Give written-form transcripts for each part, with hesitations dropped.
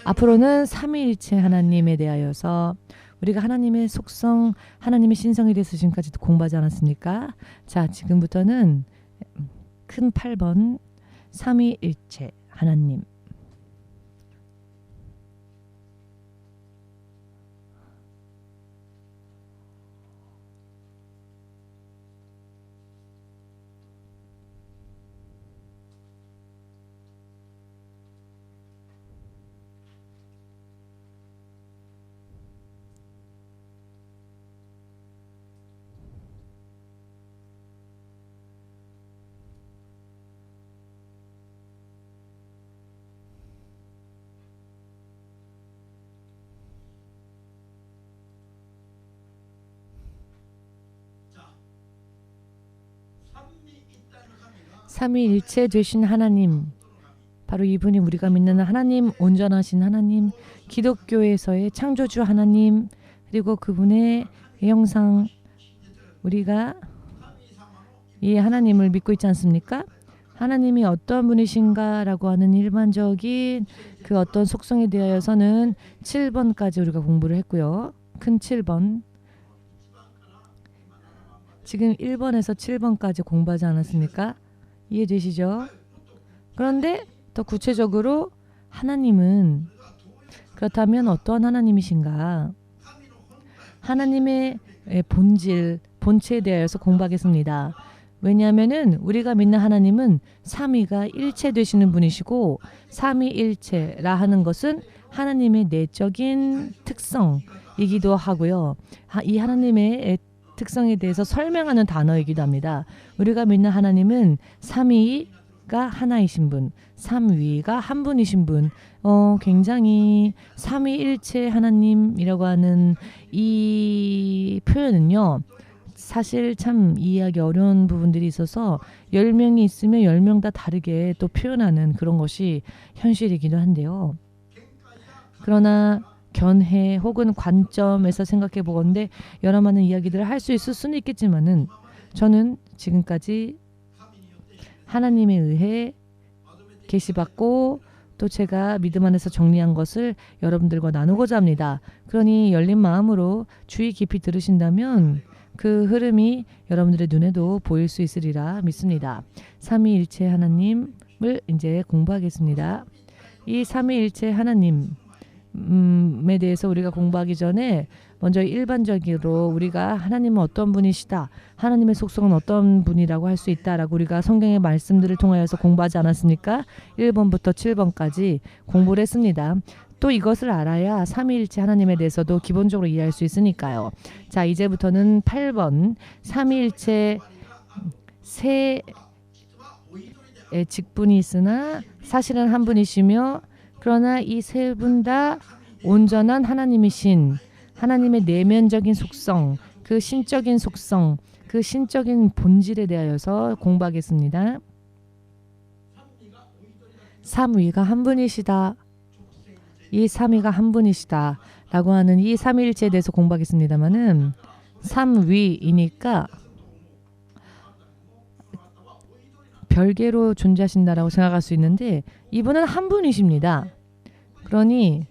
앞으로는 삼위일체 하나님에 대하여서 우리가 하나님의 속성, 하나님의 신성에 대해서 지금까지도 공부하지 않았습니까? 자, 지금부터는 큰 8번 삼위일체 하나님. 삼위일체 되신 하나님, 바로 이분이 우리가 믿는 하나님, 온전하신 하나님, 기독교에서의 창조주 하나님, 그리고 그분의 형상, 우리가 이 하나님을 믿고 있지 않습니까? 하나님이 어떤 분이신가 라고 하는 일반적인 그 어떤 속성에 대하여서는 7번까지 우리가 공부를 했고요. 큰 7번. 지금 1번에서 7번까지 공부하지 않았습니까? 이해되시죠? 그런데 더 구체적으로 하나님은 그렇다면 어떠한 하나님이신가? 하나님의 본질, 본체에 대해서 공부하겠습니다. 왜냐하면은 우리가 믿는 하나님은 삼위가 일체 되시는 분이시고, 삼위일체라 하는 것은 하나님의 내적인 특성이기도 하고요. 이 하나님의 특성에 대해서 설명하는 단어이기도 합니다. 우리가 믿는 하나님은 삼위가 하나이신 분, 삼위가 한 분이신 분, 굉장히 삼위일체 하나님이라고 하는 이 표현은요, 사실 참 이해하기 어려운 부분들이 있어서 10명이 있으면 10명 다 다르게 또 표현하는 그런 것이 현실이기도 한데요. 그러나 견해 혹은 관점에서 생각해 보건대 여러 많은 이야기들을 할 수 있을 수는 있겠지만은, 저는 지금까지 하나님에 의해 계시받고 또 제가 믿음 안에서 정리한 것을 여러분들과 나누고자 합니다. 그러니 열린 마음으로 주의 깊이 들으신다면 그 흐름이 여러분들의 눈에도 보일 수 있으리라 믿습니다. 삼위일체 하나님을 이제 공부하겠습니다. 이 삼위일체 하나님에 대해서 우리가 공부하기 전에 먼저 일반적으로 우리가 하나님은 어떤 분이시다, 하나님의 속성은 어떤 분이라고 할 수 있다라고 우리가 성경의 말씀들을 통하여서 공부하지 않았습니까? 1번부터 7번까지 공부를 했습니다. 또 이것을 알아야 삼위일체 하나님에 대해서도 기본적으로 이해할 수 있으니까요. 자, 이제부터는 8번 삼위일체 세 직분이 있으나 사실은 한 분이시며, 그러나 이 세 분 다 온전한 하나님이신 하나님의 내면적인 속성, 그 신적인 속성, 그 신적인 본질에 대하여서 공부하겠습니다. 삼위가 한 분이시다. 이 삼위가 한 분이시다 라고 하는 이 삼위일체에 대해서 공부하겠습니다만은, 삼위이니까 별개로 존재하신다라고 생각할 수 있는데 이분은 한 분이십니다. 그러니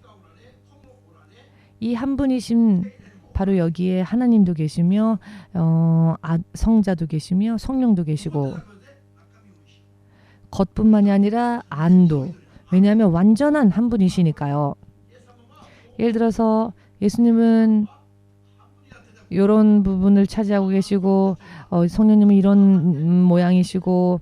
이 한 분이신 바로 여기에 하나님도 계시며 성자도 계시며 성령도 계시고, 겉뿐만이 아니라 안도, 왜냐하면 완전한 한 분이시니까요. 예를 들어서 예수님은 이런 부분을 차지하고 계시고, 성령님은 이런 모양이시고,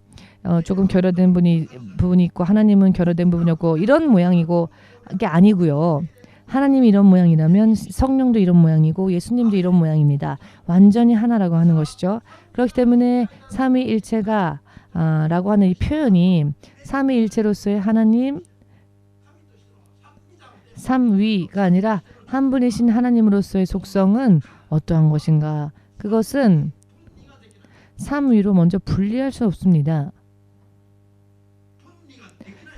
조금 결여된 부분이 있고, 하나님은 결여된 부분이 없고, 이런 모양이고, 이게 아니고요. 하나님이 이런 모양이라면 성령도 이런 모양이고 예수님도 이런 모양입니다. 완전히 하나라고 하는 것이죠. 그렇기 때문에 삼위일체가 라고 하는 이 표현이 삼위일체로서의 하나님, 삼위가 아니라 한 분이신 하나님으로서의 속성은 어떠한 것인가? 그것은 삼위로 먼저 분리할 수 없습니다.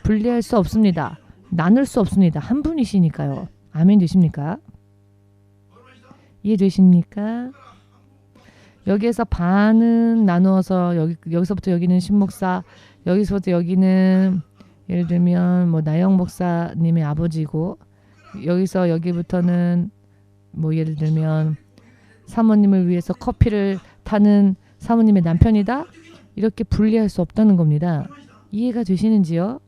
분리할 수 없습니다. 나눌 수 없습니다. 한 분이시니까요. 아멘 되십니까? 이해되십니까? 여기에서 반은 나누어서 여기서부터 여기는 신목사, 여기서부터 여기는 예를 들면 뭐 나영 목사님의 아버지고 여기서 여기부터는 뭐 예를 들면 사모님을 위해서 커피를 타는 사모님의 남편이다. 이렇게 분리할 수 없다는 겁니다. 이해가 되시는지요?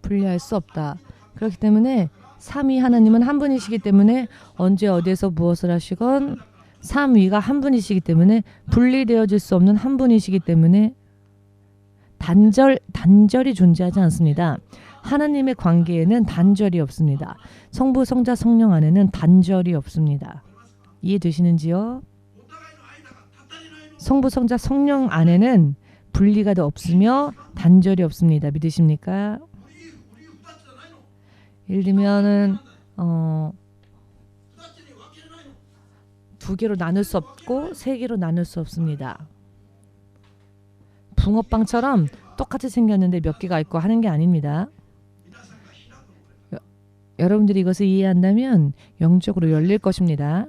분리할 수 없다. 그렇기 때문에 삼위 하나님은 한 분이시기 때문에 언제 어디에서 무엇을 하시건 삼위가 한 분이시기 때문에 분리되어질 수 없는 한 분이시기 때문에 단절이 존재하지 않습니다. 하나님의 관계에는 단절이 없습니다. 성부, 성자, 성령 안에는 단절이 없습니다. 이해되시는지요? 성부, 성자, 성령 안에는 분리가 없으며 단절이 없습니다. 믿으십니까? 예를 들면은 두 개로 나눌 수 없고 세 개로 나눌 수 없습니다. 붕어빵처럼 똑같이 생겼는데 몇 개가 있고 하는 게 아닙니다. 여러분들이 이것을 이해한다면 영적으로 열릴 것입니다.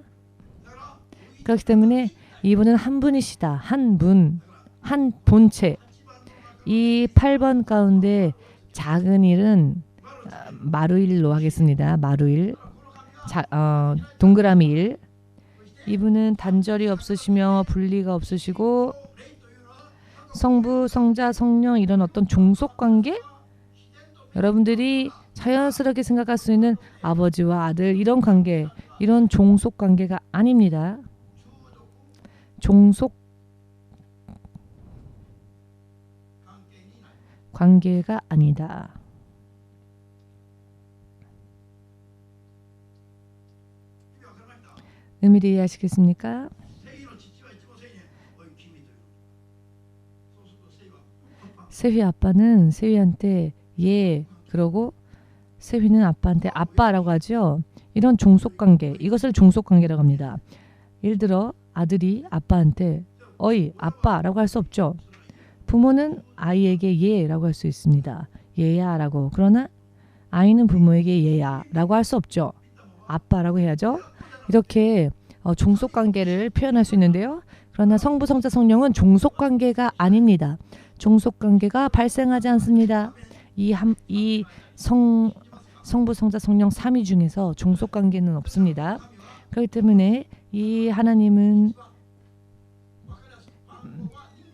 그렇기 때문에 이분은 한 분이시다. 한 분, 한 본체. 이 8번 가운데 작은 일은 마루일로 하겠습니다. 마루일. 동그라미 일. 이분은 단절이 없으시며 분리가 없으시고 성부, 성자, 성령 이런 어떤 종속관계? 여러분들이 자연스럽게 생각할 수 있는 아버지와 아들 이런 관계, 이런 종속관계가 아닙니다. 종속 관계가 아니다. 의미를 이해하시겠습니까? 세휘 아빠는 세휘한테 그러고 세휘는 아빠한테 아빠라고 하죠. 이런 종속관계, 이것을 종속관계라고 합니다. 예를 들어 아들이 아빠한테 어이 아빠라고 할 수 없죠. 부모는 아이에게 얘라고 할 수 있습니다. 얘야라고. 그러나 아이는 부모에게 얘야라고 할 수 없죠. 아빠라고 해야죠. 이렇게 종속관계를 표현할 수 있는데요. 그러나 성부, 성자, 성령은 종속관계가 아닙니다. 종속관계가 발생하지 않습니다. 이 성부, 성자, 성령 3위 중에서 종속관계는 없습니다. 그렇기 때문에 이 하나님은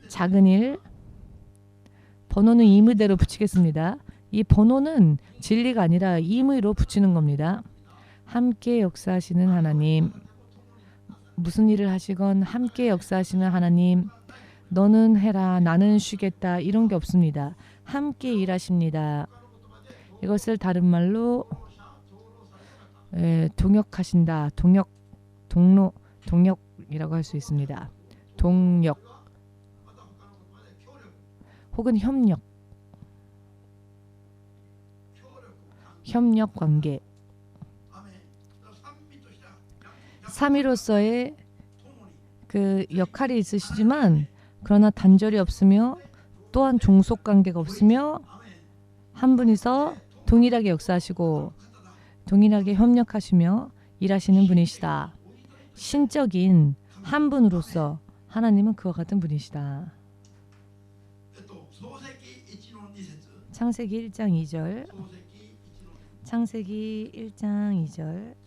작은 일, 번호는 임의대로 붙이겠습니다. 이 번호는 진리가 아니라 임의로 붙이는 겁니다. 함께 역사하시는 하나님, 무슨 일을 하시건 함께 역사하시는 하나님, 너는 해라 나는 쉬겠다 이런 게 없습니다. 함께 일하십니다. 이것을 다른 말로 동역하신다. 동역이라고 할 수 있습니다. 동역 혹은 협력 관계. 삼위로서의 그 역할이 있으시지만 그러나 단절이 없으며 또한 종속관계가 없으며 한 분이서 동일하게 역사하시고 동일하게 협력하시며 일하시는 분이시다. 신적인 한 분으로서 하나님은 그와 같은 분이시다. 창세기 1장 2절. 창세기 1장 2절.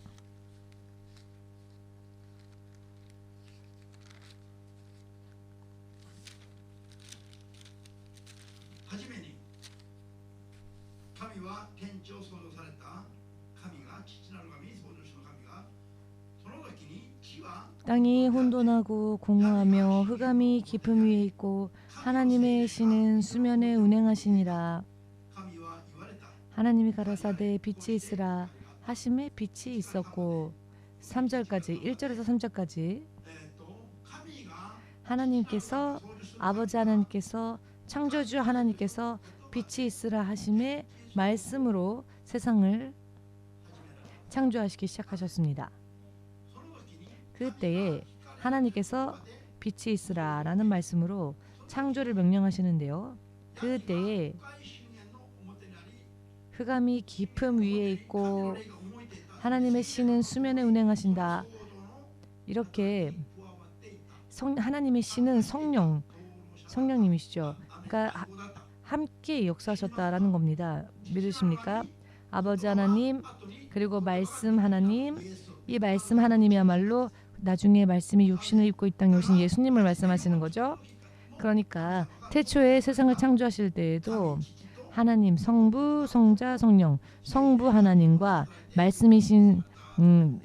땅이 혼돈하고 공허하며 흑암이 깊음 위에 있고 하나님의 신은 수면에 운행하시니라. 하나님이 가라사대 빛이 있으라 하심에 빛이 있었고 3절까지 1절에서 3절까지 하나님께서 아버지 하나님께서 창조주 하나님께서 빛이 있으라 하심에 말씀으로 세상을 창조하시기 시작하셨습니다. 그때에 하나님께서 빛이 있으라 라는 말씀으로 창조를 명령하시는데요. 그때에 흑암이 깊음 위에 있고 하나님의 신은 수면에 운행하신다. 이렇게 하나님의 신은 성령님이시죠. 그러니까 함께 역사하셨다라는 겁니다. 믿으십니까? 아버지 하나님 그리고 말씀 하나님, 이 말씀 하나님이야말로 나중에 말씀이 육신을 입고 이 땅에 오신 예수님을 말씀하시는 거죠. 그러니까 태초에 세상을 창조하실 때에도 하나님 성부, 성자, 성령, 성부 하나님과 말씀이신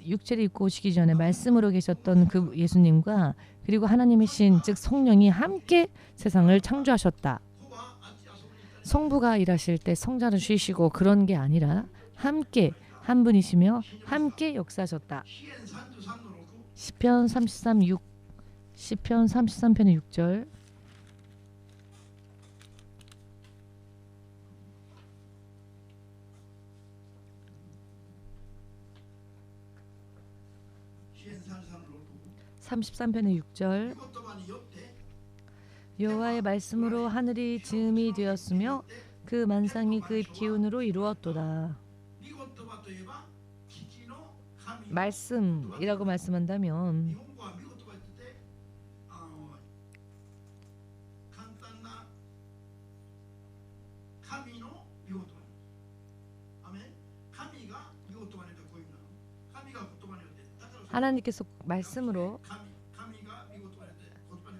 육체를 입고 오시기 전에 말씀으로 계셨던 그 예수님과 그리고 하나님이신 즉 성령이 함께 세상을 창조하셨다. 성부가 일하실 때 성자는 쉬시고 그런 게 아니라 함께 한 분이시며 함께 역사하셨다. 시편 33편의 6절. 여호와의 말씀으로 하늘이 지음이 되었으며 그 만상이 그의 기운으로 이루었도다. 말씀이라고 말씀한다면 하나님께서 말씀으로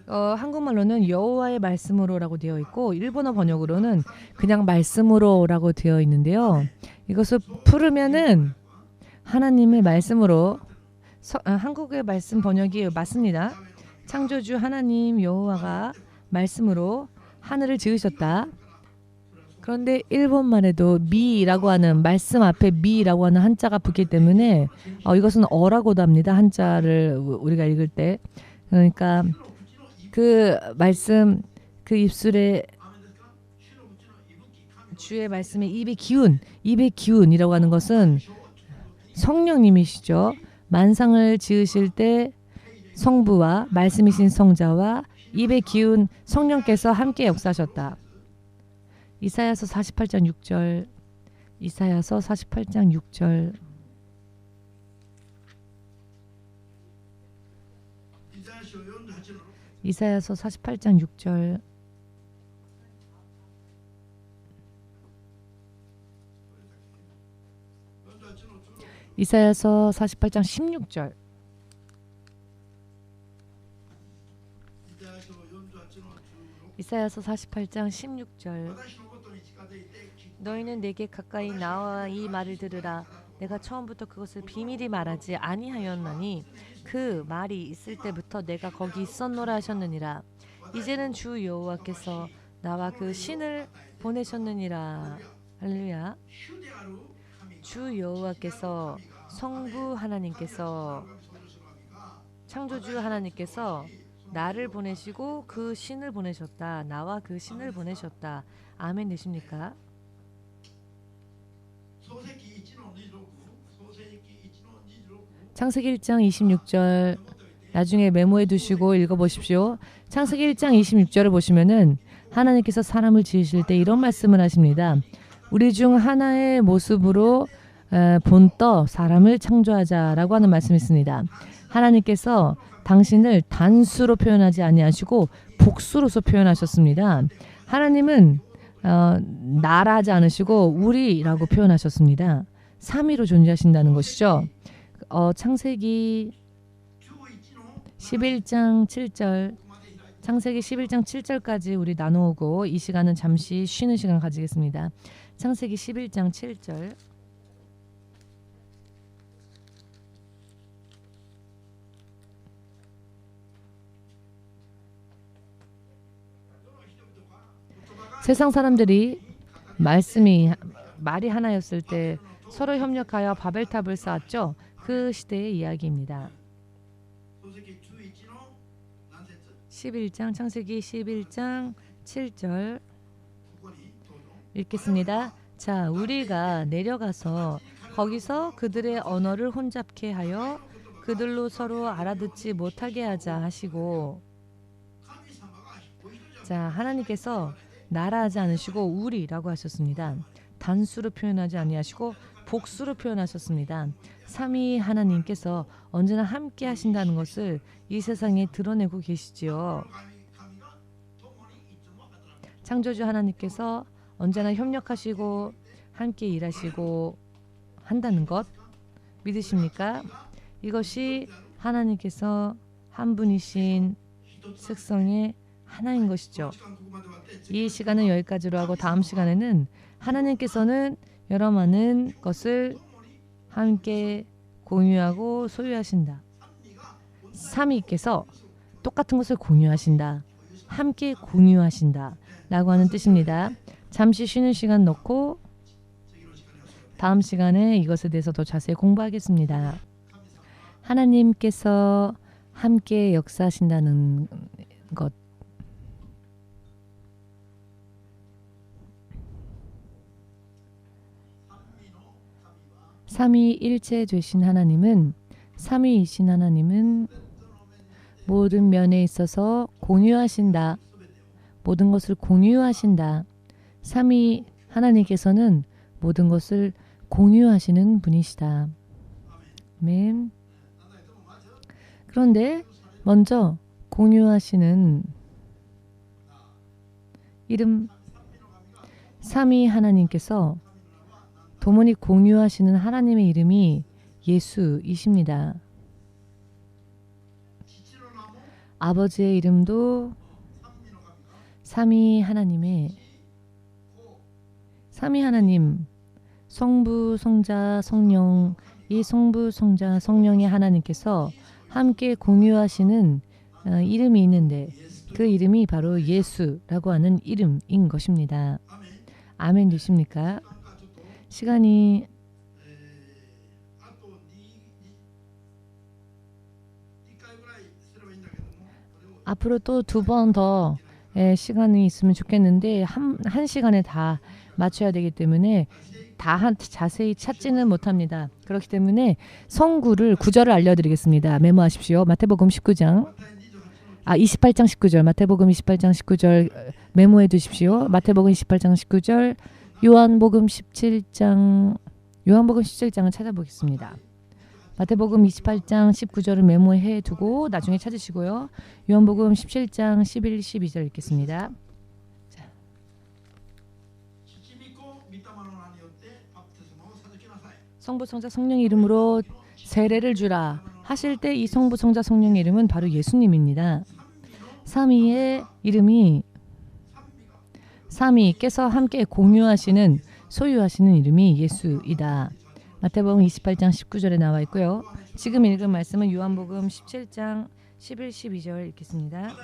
한국말로는 여호와의 말씀으로라고 되어 있고 일본어 번역으로는 그냥 말씀으로라고 되어 있는데요. 이것을 풀으면은 하나님의 말씀으로 한국의 말씀 번역이 맞습니다. 창조주 하나님 여호와가 말씀으로 하늘을 지으셨다. 그런데 일본말에도 미라고 하는 말씀 앞에 미라고 하는 한자가 붙기 때문에 이것은 어라고도 합니다. 한자를 우리가 읽을 때. 그러니까 그 말씀 그 입술에 주의 말씀에 입의 기운이라고 하는 것은 성령님이시죠. 만상을 지으실 때 성부와 말씀이신 성자와 입의 기운 성령께서 함께 역사하셨다. 이사야서 48장 6절. 이사야서 48장 6절. 이사야서 48장 6절. 이사야서 48장 16절. 이사야서 48장 16절. 너희는 내게 가까이 나와 이 말을 들으라. 내가 처음부터 그것을 비밀히 말하지 아니하였나니 그 말이 있을 때부터 내가 거기 있었노라 하셨느니라. 이제는 주 여호와께서 나와 그 신을 보내셨느니라. 할렐루야. 주 여호와께서 성부 하나님께서 창조주 하나님께서 나를 보내시고 그 신을 보내셨다. 나와 그 신을 보내셨다. 아멘 되십니까? 창세기 1장 26절 나중에 메모해 두시고 읽어보십시오. 창세기 1장 26절을 보시면은 하나님께서 사람을 지으실 때 이런 말씀을 하십니다. 우리 중 하나의 모습으로 본떠 사람을 창조하자라고 하는 말씀이 있습니다. 하나님께서 당신을 단수로 표현하지 아니하시고 복수로서 표현하셨습니다. 하나님은 나라 하지 않으시고 우리라고 표현하셨습니다. 3위로 존재하신다는 것이죠. 창세기 11장 7절 창세기 11장 7절까지 우리 나누고 이 시간은 잠시 쉬는 시간 가지겠습니다. 창세기 11장 7절 세상 사람들이 말이 하나였을 때 서로 협력하여 바벨탑을 쌓았죠. 그 시대의 이야기입니다. 11장 창세기 11장 7절 읽겠습니다. 자, 우리가 내려가서 거기서 그들의 언어를 혼잡케 하여 그들로 서로 알아듣지 못하게 하자 하시고, 자, 하나님께서 나라 하지 않으시고 우리라고 하셨습니다. 단수로 표현하지 아니하시고 복수로 표현하셨습니다. 삼위 하나님께서 언제나 함께 하신다는 것을 이 세상에 드러내고 계시지요. 창조주 하나님께서 언제나 협력하시고 함께 일하시고 한다는 것 믿으십니까? 이것이 하나님께서 한 분이신 특성의 하나인 것이죠. 이 시간은 여기까지로 하고 다음 시간에는 하나님께서는 여러 많은 것을 함께 공유하고 소유하신다. 삼위께서 똑같은 것을 공유하신다. 함께 공유하신다. 라고 하는 뜻입니다. 잠시 쉬는 시간 넣고 다음 시간에 이것에 대해서 더 자세히 공부하겠습니다. 하나님께서 함께 역사하신다는 것. 삼위일체 되신 하나님은 삼위이신 하나님은 모든 면에 있어서 공유하신다. 모든 것을 공유하신다. 삼위 하나님께서는 모든 것을 공유하시는 분이시다. 아멘. 그런데 먼저 공유하시는 이름 삼위 하나님께서 도문이 공유하시는 하나님의 이름이 예수이십니다. 아버지의 이름도 삼위 하나님의 삼위 하나님 성부, 성자, 성령 이 성부, 성자, 성령의 하나님께서 함께 공유하시는 이름이 있는데 그 이름이 바로 예수라고 하는 이름인 것입니다. 아멘 되십니까? 시간이 앞으로 또 2번 더 시간이 있으면 좋겠는데 한 시간에 다 맞춰야 되기 때문에 다 자세히 찾지는 못합니다. 그렇기 때문에 성구를 구절을 알려드리겠습니다. 메모하십시오. 마태복음 19장 28장 19절 마태복음 28장 19절 메모해 두십시오. 마태복음 28장 19절 요한복음 17장을 찾아보겠습니다. 마태복음 28장 19절을 메모해 두고 나중에 찾으시고요. 요한복음 17장 11, 12절 읽겠습니다. 자. 성부, 성자, 성령의 이름으로 세례를 주라 하실 때 이 성부, 성자, 성령의 이름은 바로 예수님입니다. 삼위의 이름이 삼위께서 함께 공유하시는 소유하시는 이름이 예수이다. 마태복음 28장 19절에 나와 있고요. 지금 읽은 말씀은 요한복음 17장 11, 12절 읽겠습니다.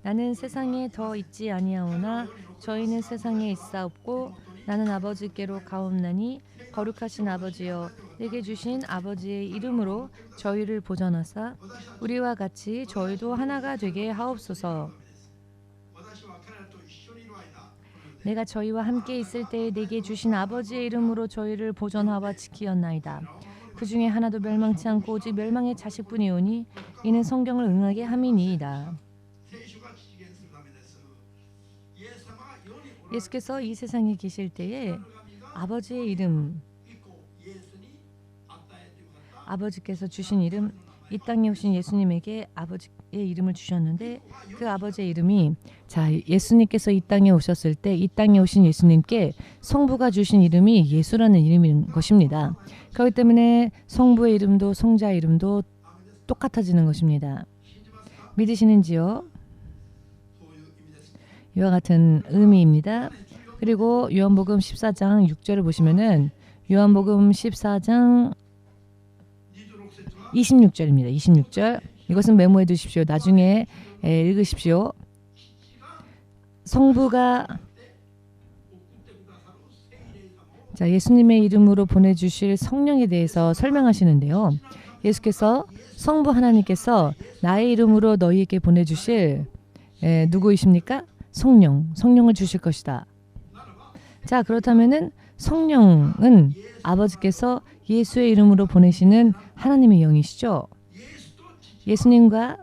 나는 세상에 더 있지 아니하오나 저희는 세상에 있사옵고 나는 아버지께로 가옵나니 거룩하신 아버지여 내게 주신 아버지의 이름으로 저희를 보전하사 우리와 같이 저희도 하나가 되게 하옵소서. 내가 저희와 함께 있을 때에 내게 주신 아버지의 이름으로 저희를 보전하와 지키었나이다. 그 중에 하나도 멸망치 않고 오직 멸망의 자식뿐이오니 이는 성경을 응하게 함이니이다. 예수께서 이 세상에 계실 때에 아버지의 이름 아버지께서 주신 이름 이 땅에 오신 예수님에게 아버지의 이름을 주셨는데 그 아버지의 이름이 예수님께서 이 땅에 오셨을 때 이 땅에 오신 예수님께 성부가 주신 이름이 예수라는 이름인 것입니다. 그렇기 때문에 성부의 이름도 성자의 이름도 똑같아지는 것입니다. 믿으시는지요? 이와 같은 의미입니다. 그리고 요한복음 14장 6절을 보시면은 요한복음 14장 26절입니다. 26절. 이것은 메모해 두십시오. 나중에 읽으십시오. 성부가 예수님의 이름으로 보내주실 성령에 대해서 설명하시는데요. 예수께서 성부 하나님께서 나의 이름으로 너희에게 보내주실 누구이십니까? 성령을 주실 것이다. 자, 그렇다면은 성령은 아버지께서 예수의 이름으로 보내시는 하나님의 영이시죠. 예수님과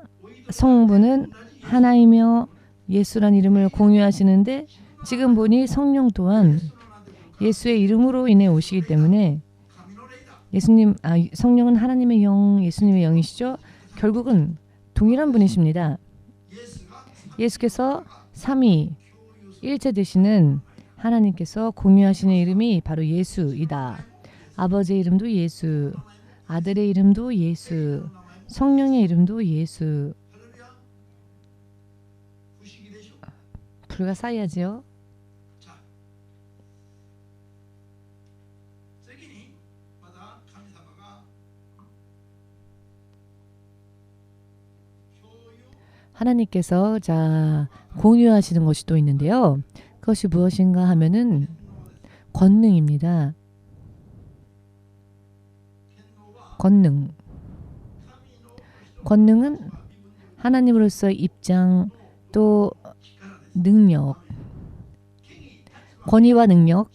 성부는 하나이며 예수란 이름을 공유하시는데 지금 보니 성령 또한 예수의 이름으로 인해 오시기 때문에 성령은 하나님의 영, 예수님의 영이시죠. 결국은 동일한 분이십니다. 예수께서 삼위 일체 되시는 하나님께서 공유하시는 이름이 바로 예수이다. 아버지의 이름도 예수, 아들의 이름도 예수, 성령의 이름도 예수. 불가사의하지요. 하나님께서 공유하시는 것이 또 있는데요. 그것이 무엇인가 하면은 권능입니다. 권능은 하나님으로서의 입장, 또 능력, 권위와 능력,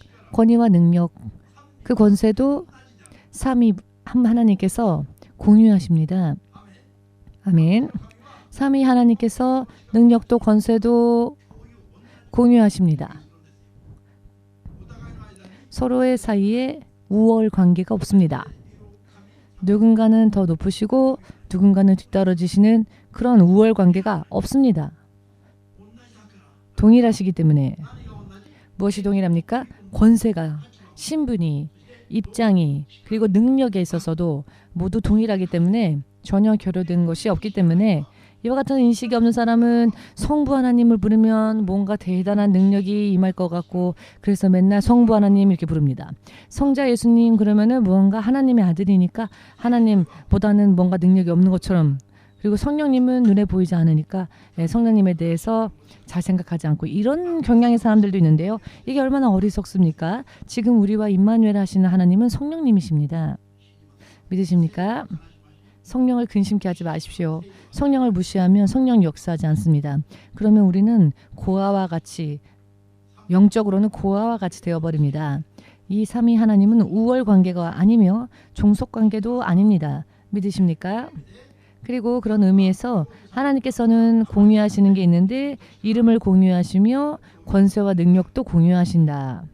그 권세도 삼위 하나님께서 공유하십니다. 아멘. 삼위 하나님께서 능력도 권세도 공유하십니다. 서로의 사이에 우월 관계가 없습니다. 누군가는 더 높으시고 누군가는 뒤떨어지시는 그런 우월 관계가 없습니다. 동일하시기 때문에. 무엇이 동일합니까? 권세가, 신분이, 입장이, 그리고 능력에 있어서도 모두 동일하기 때문에 전혀 결여된 것이 없기 때문에 이와 같은 인식이 없는 사람은 성부 하나님을 부르면 뭔가 대단한 능력이 임할 것 같고, 그래서 맨날 성부 하나님 이렇게 부릅니다. 성자 예수님 그러면은 무언가 하나님의 아들이니까 하나님보다는 뭔가 능력이 없는 것처럼, 그리고 성령님은 눈에 보이지 않으니까 성령님에 대해서 잘 생각하지 않고, 이런 경향의 사람들도 있는데요. 이게 얼마나 어리석습니까? 지금 우리와 임마누엘 하시는 하나님은 성령님이십니다. 믿으십니까? 성령을 근심케 하지 마십시오. 성령을 무시하면 성령 역사하지 않습니다. 그러면 우리는 고아와 같이, 영적으로는 고아와 같이 되어버립니다. 이 삼위 하나님은 우월 관계가 아니며 종속 관계도 아닙니다. 믿으십니까? 그리고 그런 의미에서 하나님께서는 공유하시는 게 있는데 이름을 공유하시며 권세와 능력도 공유하신다.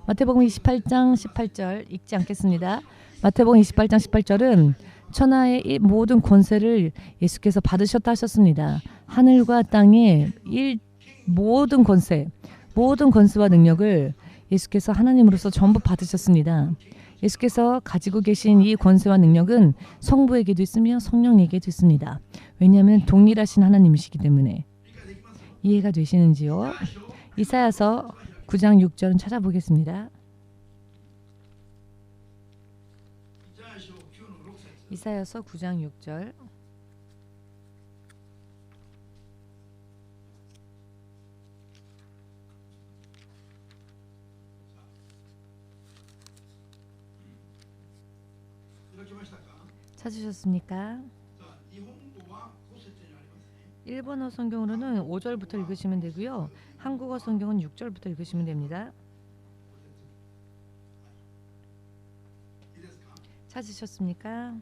마태복음 28장 18절 읽지 않겠습니다. 마태복음 28장 18절은 천하의 모든 권세를 예수께서 받으셨다 하셨습니다. 하늘과 땅의 모든 권세와 능력을 예수께서 하나님으로서 전부 받으셨습니다. 예수께서 가지고 계신 이 권세와 능력은 성부에게도 있으며 성령에게도 있습니다. 왜냐하면 동일하신 하나님이시기 때문에. 이해가 되시는지요? 이사야서 9장 6절은 찾아보겠습니다. 이사야서 9장 6절. 찾으셨습니까? 일본어 성경으로는 5절부터 읽으시면 되고요. 한국어 성경은 6절부터 읽으시면 됩니다. 찾으셨습니까?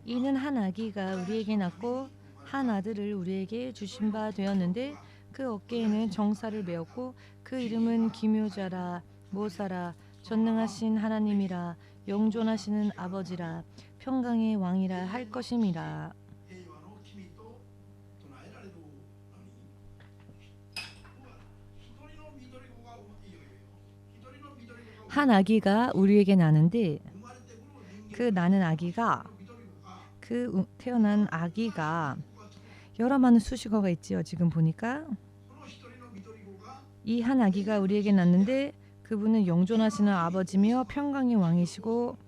이는 한 아기가 우리에게 낳고 한 아들을 우리에게 주신 바 되었는데 그 어깨에는 정사를 메었고 그 이름은 기묘자라 모사라 전능하신 하나님이라 영존하시는 아버지라 평강의 왕이라 할 것임이라. 한 아기가 우리에게 나는데 그 나는 아기가 태어난 아기가 여러 많은 수식어가 있지요. 지금 보니까 이 한 아기가 우리에게 낳는데 그분은 영존하시는 아버지며 평강의 왕이시고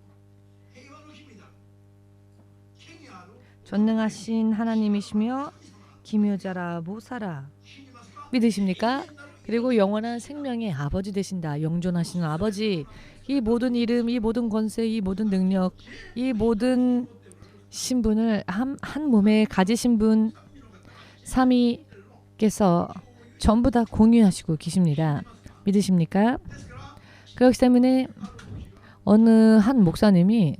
전능하신 하나님이시며 기묘자라 모사라. 믿으십니까? 그리고 영원한 생명의 아버지 되신다. 영존하시는 아버지. 이 모든 이름, 이 모든 권세, 이 모든 능력, 이 모든 신분을 한 몸에 가지신 분 삼위께서 전부 다 공유하시고 계십니다. 믿으십니까? 그렇기 때문에 어느 한 목사님이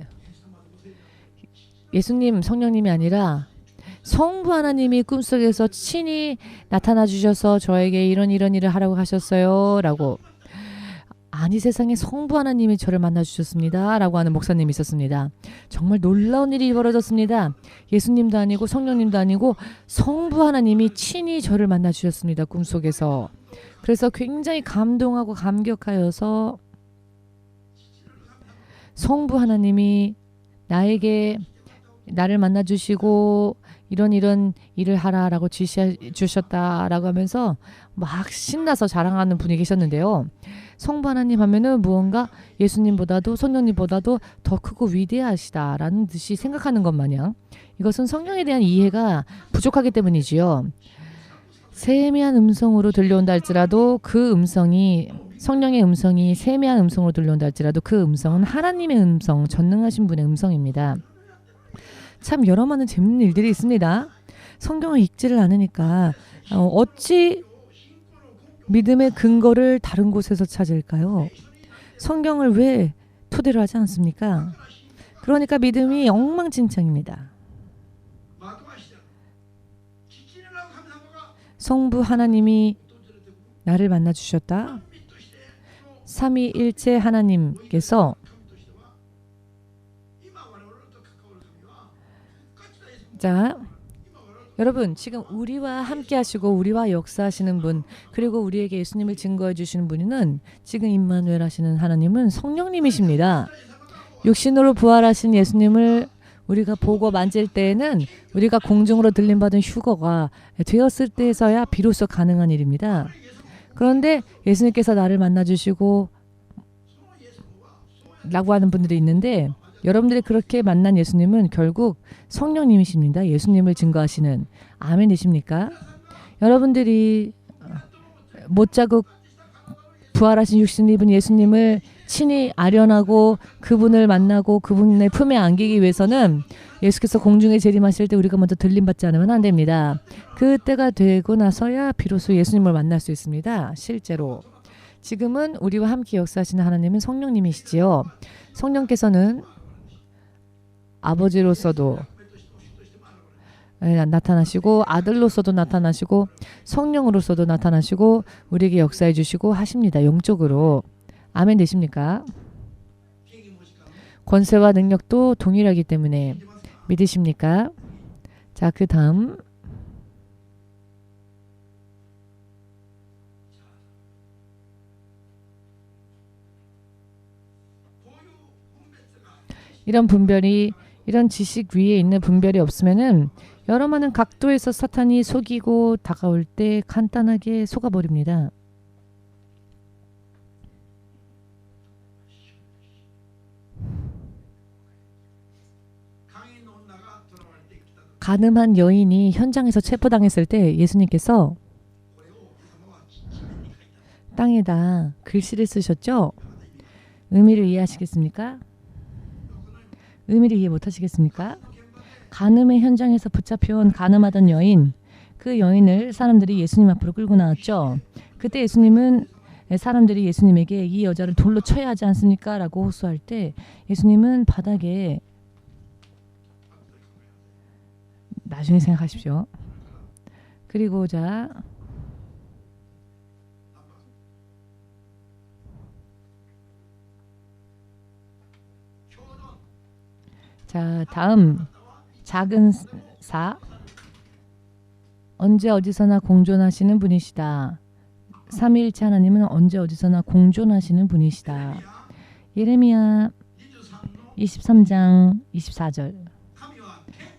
예수님, 성령님이 아니라 성부 하나님이 꿈속에서 친히 나타나 주셔서 저에게 이런 일을 하라고 하셨어요 라고. 아니 세상에 성부 하나님이 저를 만나주셨습니다 라고 하는 목사님이 있었습니다. 정말 놀라운 일이 벌어졌습니다. 예수님도 아니고 성령님도 아니고 성부 하나님이 친히 저를 만나주셨습니다. 꿈속에서. 그래서 굉장히 감동하고 감격하여서 성부 하나님이 나를 만나주시고 이런 일을 하라라고 지시해 주셨다라고 하면서 막 신나서 자랑하는 분이 계셨는데요. 성부 하나님 하면은 무언가 예수님보다도 성령님보다도 더 크고 위대하시다라는 듯이 생각하는 것 마냥 이것은 성령에 대한 이해가 부족하기 때문이지요. 세미한 음성으로 들려온다 할지라도 그 음성이 성령의 음성이 세미한 음성으로 들려온다 할지라도 그 음성은 하나님의 음성, 전능하신 분의 음성입니다. 참 여러 많은 재밌는 일들이 있습니다. 성경을 읽지를 않으니까 어찌 믿음의 근거를 다른 곳에서 찾을까요? 성경을 왜 토대로 하지 않습니까? 그러니까 믿음이 엉망진창입니다. 성부 하나님이 나를 만나주셨다. 삼위일체 하나님께서 자, 여러분 지금 우리와 함께 하시고 우리와 역사하시는 분 그리고 우리에게 예수님을 증거해 주시는 분은 지금 임마누엘 하시는 하나님은 성령님이십니다. 육신으로 부활하신 예수님을 우리가 보고 만질 때에는 우리가 공중으로 들림받은 휴거가 되었을 때에서야 비로소 가능한 일입니다. 그런데 예수님께서 나를 만나주시고 라고 하는 분들이 있는데 여러분들이 그렇게 만난 예수님은 결국 성령님이십니다. 예수님을 증거하시는. 아멘이십니까? 여러분들이 못자국 부활하신 육신을 입은 예수님을 친히 아련하고 그분을 만나고 그분의 품에 안기기 위해서는 예수께서 공중에 재림하실 때 우리가 먼저 들림받지 않으면 안 됩니다. 그때가 되고 나서야 비로소 예수님을 만날 수 있습니다. 실제로. 지금은 우리와 함께 역사하시는 하나님은 성령님이시지요. 성령께서는 아버지로서도 나타나시고 아들로서도 나타나시고 성령으로서도 나타나시고 우리에게 역사해 주시고 하십니다. 영적으로. 아멘 되십니까? 권세와 능력도 동일하기 때문에 믿으십니까? 자, 그 다음 이런 분별이 이런 지식 위에 있는 분별이 없으면은 여러 많은 각도에서 사탄이 속이고 다가올 때 간단하게 속아버립니다. 가늠한 여인이 현장에서 체포당했을 때 예수님께서 땅에다 글씨를 쓰셨죠? 의미를 이해하시겠습니까? 의미를 이해 못하시겠습니까? 간음의 현장에서 붙잡혀온 간음하던 여인, 그 여인을 사람들이 예수님 앞으로 끌고 나왔죠. 그때 예수님은 사람들이 예수님에게 이 여자를 돌로 쳐야 하지 않습니까? 라고 호소할 때 예수님은 바닥에 나중에 생각하십시오. 그리고 자, 다음 작은 사 언제 어디서나 공존하시는 분이시다. 삼위일체 하나님은 언제 어디서나 공존하시는 분이시다. 예레미야 23장 24절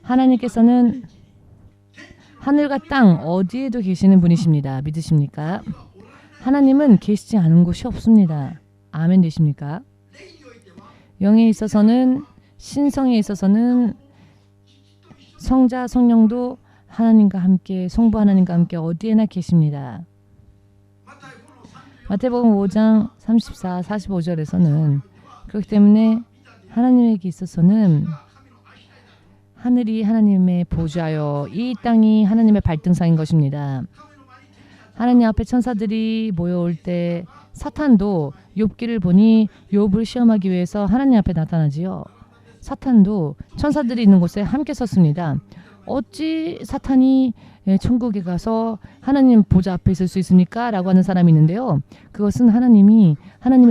하나님께서는 하늘과 땅 어디에도 계시는 분이십니다. 믿으십니까? 하나님은 계시지 않은 곳이 없습니다. 아멘 되십니까? 영에 있어서는 신성에 있어서는 성자 성령도 하나님과 함께 성부 하나님과 함께 어디에나 계십니다. 마태복음 5장 34, 45절에서는 그렇기 때문에 하나님에게 있어서는 하늘이 하나님의 보좌요 이 땅이 하나님의 발등상인 것입니다. 하나님 앞에 천사들이 모여올 때 사탄도 욥기를 보니 욥을 시험하기 위해서 하나님 앞에 나타나지요. 사탄도 천사들이 있는 곳에 함께 섰습니다. 어찌 사탄이 천국에 가서 하나님 보좌 앞에 있을 수 있습니까? 라고 하는 사람이 있는데요. 그것은 하나님의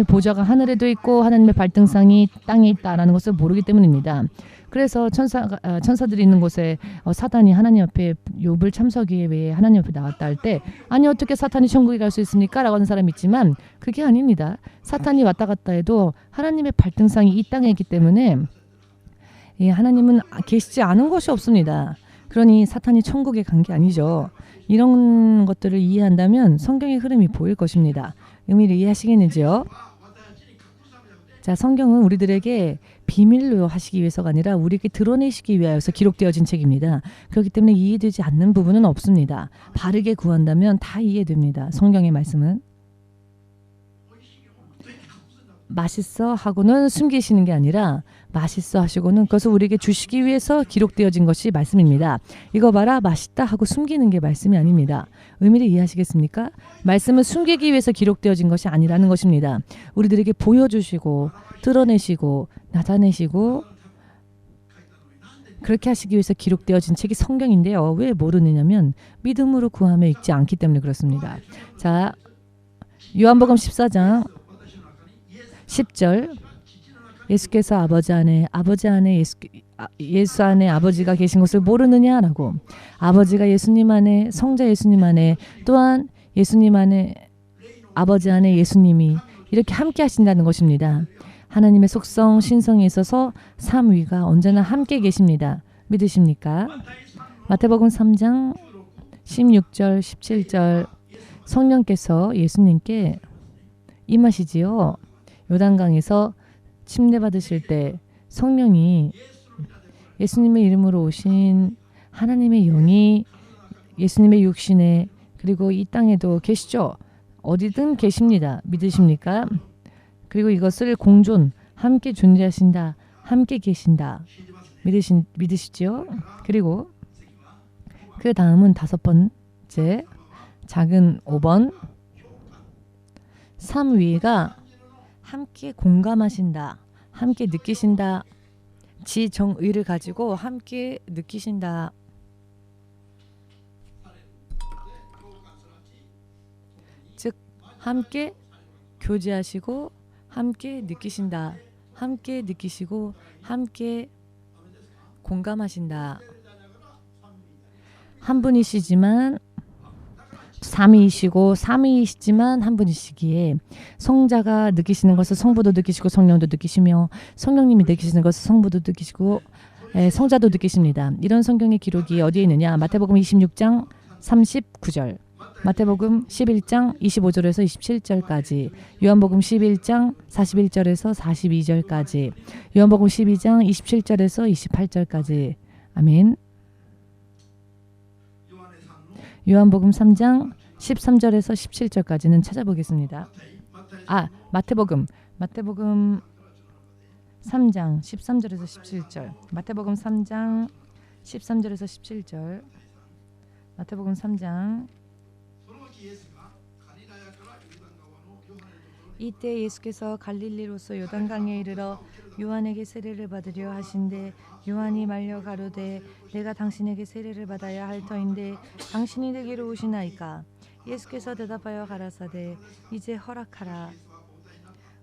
보좌가 하늘에도 있고 하나님의 발등상이 땅에 있다라는 것을 모르기 때문입니다. 그래서 천사들이 있는 곳에 사탄이 하나님 앞에 욥을 참석하기 위해 하나님 앞에 나왔다 할 때 아니 어떻게 사탄이 천국에 갈 수 있습니까? 라고 하는 사람이 있지만 그게 아닙니다. 사탄이 왔다 갔다 해도 하나님의 발등상이 이 땅에 있기 때문에 하나님은 계시지 않은 것이 없습니다. 그러니 사탄이 천국에 간 게 아니죠. 이런 것들을 이해한다면 성경의 흐름이 보일 것입니다. 의미를 이해하시겠는지요? 자, 성경은 우리들에게 비밀로 하시기 위해서가 아니라 우리에게 드러내시기 위하여서 기록되어진 책입니다. 그렇기 때문에 이해되지 않는 부분은 없습니다. 바르게 구한다면 다 이해됩니다. 성경의 말씀은. 맛있어 하고는 숨기시는 게 아니라 맛있어 하시고는 그것을 우리에게 주시기 위해서 기록되어진 것이 말씀입니다. 이거 봐라 맛있다 하고 숨기는 게 말씀이 아닙니다. 의미를 이해하시겠습니까? 말씀은 숨기기 위해서 기록되어진 것이 아니라는 것입니다. 우리들에게 보여주시고 드러내시고 나타내시고 그렇게 하시기 위해서 기록되어진 책이 성경인데요. 왜 모르느냐면 믿음으로 구하며 읽지 않기 때문에 그렇습니다. 자, 요한복음 14장 10절 예수께서 예수 안에 아버지가 계신 것을 모르느냐라고 아버지가 예수님 안에 성자 예수님 안에 또한 예수님 안에 아버지 안에 예수님이 이렇게 함께 하신다는 것입니다. 하나님의 속성 신성에 있어서 삼위가 언제나 함께 계십니다. 믿으십니까? 마태복음 3장 16절 17절 성령께서 예수님께 임하시지요. 요단강에서 침례 받으실 때 성령이 예수님의 이름으로 오신 하나님의 영이 예수님의 육신에 그리고 이 땅에도 계시죠. 어디든 계십니다. 믿으십니까? 그리고 이것을 공존, 함께 존재하신다, 함께 계신다. 믿으시죠? 그리고 그 다음은 5번째 작은 5번 삼위가 함께 공감하신다. 함께 느끼신다. 지정의를 가지고 함께 느끼신다. 즉 함께 교제하시고 함께 느끼신다. 함께 느끼시고 함께 공감하신다. 한 분이시지만 삼위이시고 삼위이시지만 한 분이시기에 성자가 느끼시는 것을 성부도 느끼시고 성령도 느끼시며 성령님이 느끼시는 것을 성부도 느끼시고 성자도 느끼십니다. 이런 성경의 기록이 어디에 있느냐? 마태복음 26장 39절, 마태복음 11장 25절에서 27절까지, 요한복음 11장 41절에서 42절까지, 요한복음 12장 27절에서 28절까지. 아멘. 요한복음 3장 13절에서 17절까지는 찾아보겠습니다. 마태복음 3장 13절에서 17절. 마태복음 3장 13절에서 17절. 마태복음 3장. 이때 예수께서 갈릴리로서 요단강에 이르러 요한에게 세례를 받으려 하신대 요한이 말려 가로되 내가 당신에게 세례를 받아야 할 터인데 당신이 내게로 오시나이까. 예수께서 대답하여 가라사대 이제 허락하라.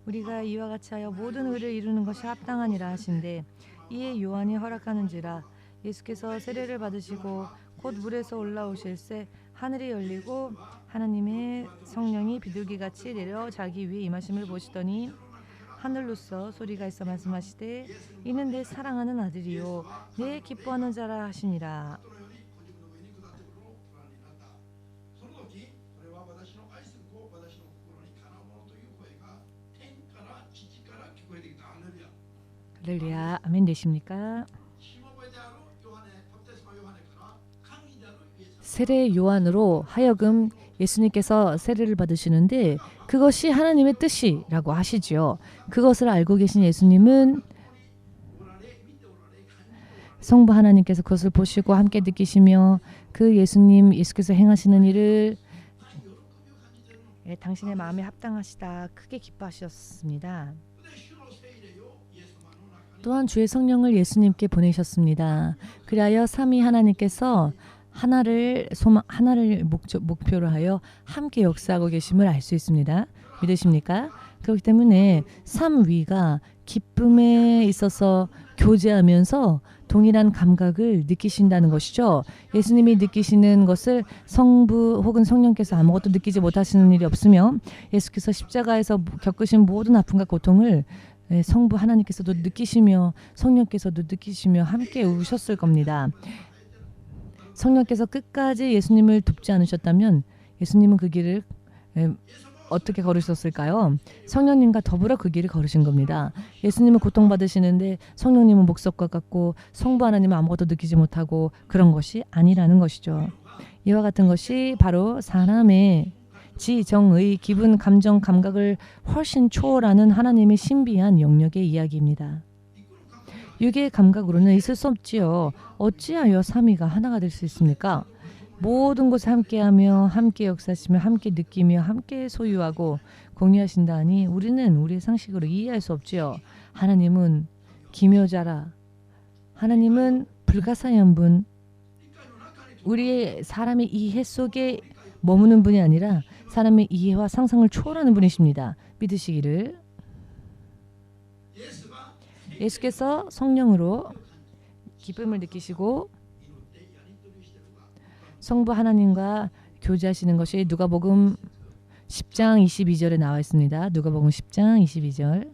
우리가 이와 같이 하여 모든 의를 이루는 것이 합당하니라 하신대 이에 요한이 허락하는지라. 예수께서 세례를 받으시고 곧 물에서 올라오실새 하늘이 열리고 하나님의 성령이 비둘기같이 내려 자기 위에 임하심을 보시더니 하늘로서 소리가 있어 말씀하시되 이는 내 사랑하는 아들이요 내 기뻐하는 자라 하시니라. 할렐루야. 아멘 되십니까? 세례 요한으로 하여금 예수님께서 세례를 받으시는데 그것이 하나님의 뜻이라고 하시지요. 그것을 알고 계신 예수님은 성부 하나님께서 그것을 보시고 함께 느끼시며 그 예수께서 행하시는 일을 당신의 마음에 합당하시다 크게 기뻐하셨습니다. 또한 주의 성령을 예수님께 보내셨습니다. 그리하여 삼위 하나님께서 하나를 목표로 하여 함께 역사하고 계심을 알 수 있습니다. 믿으십니까? 그렇기 때문에 삼위가 기쁨에 있어서 교제하면서 동일한 감각을 느끼신다는 것이죠. 예수님이 느끼시는 것을 성부 혹은 성령께서 아무것도 느끼지 못하시는 일이 없으며 예수께서 십자가에서 겪으신 모든 아픔과 고통을 성부 하나님께서도 느끼시며 성령께서도 느끼시며 함께 우셨을 겁니다. 성령께서 끝까지 예수님을 돕지 않으셨다면 예수님은 그 길을 어떻게 걸으셨을까요? 성령님과 더불어 그 길을 걸으신 겁니다. 예수님은 고통받으시는데 성령님은 목석과 같고 성부 하나님은 아무것도 느끼지 못하고 그런 것이 아니라는 것이죠. 이와 같은 것이 바로 사람의 지, 정의, 기분, 감정, 감각을 훨씬 초월하는 하나님의 신비한 영역의 이야기입니다. 육의 감각으로는 있을 수 없지요. 어찌하여 삼위가 하나가 될 수 있습니까? 모든 것을 함께하며 함께 역사하시며 함께 느끼며 함께 소유하고 공유하신다 하니 우리는 우리의 상식으로 이해할 수 없지요. 하나님은 기묘자라. 하나님은 불가사의한 분. 우리의 사람의 이해 속에 머무는 분이 아니라 사람의 이해와 상상을 초월하는 분이십니다. 믿으시기를. 예수께서 성령으로 기쁨을 느끼시고 성부 하나님과 교제하시는 것이 누가복음 10장 22절에 나와 있습니다. 누가복음 10장 22절.